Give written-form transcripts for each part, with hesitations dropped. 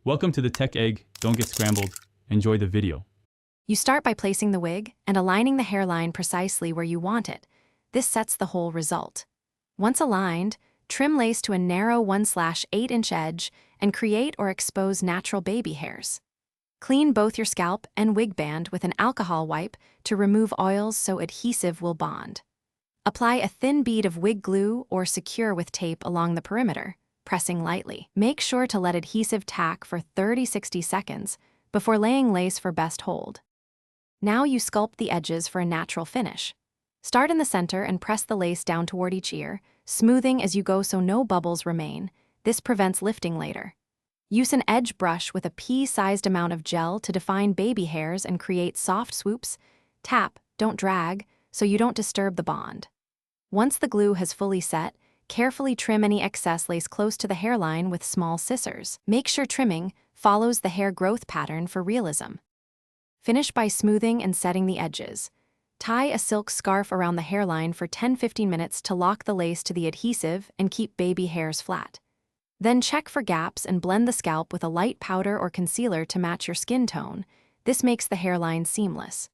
Welcome to the Tech Egg. Don't get scrambled. Enjoy the video. You start by placing the wig and aligning the hairline precisely where you want it. This sets the whole result. Once aligned, trim lace to a narrow 1/8-inch edge and create or expose natural baby hairs. Clean both your scalp and wig band with an alcohol wipe to remove oils so adhesive will bond. Apply a thin bead of wig glue or secure with tape along the perimeter, pressing lightly. Make sure to let adhesive tack for 30-60 seconds before laying lace for best hold. Now you sculpt the edges for a natural finish. Start in the center and press the lace down toward each ear, smoothing as you go so no bubbles remain. This prevents lifting later. Use an edge brush with a pea-sized amount of gel to define baby hairs and create soft swoops. Tap, don't drag, so you don't disturb the bond. Once the glue has fully set, carefully trim any excess lace close to the hairline with small scissors. Make sure trimming follows the hair growth pattern for realism. Finish by smoothing and setting the edges. Tie a silk scarf around the hairline for 10-15 minutes to lock the lace to the adhesive and keep baby hairs flat. Then check for gaps and blend the scalp with a light powder or concealer to match your skin tone. This makes the hairline seamless.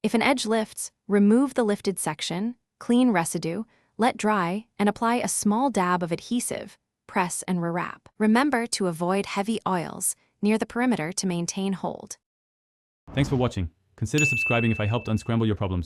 If an edge lifts, remove the lifted section, clean residue, let dry, and apply a small dab of adhesive. Press and rewrap. Remember to avoid heavy oils near the perimeter to maintain hold. Thanks for watching. Consider subscribing if I helped unscramble your problems.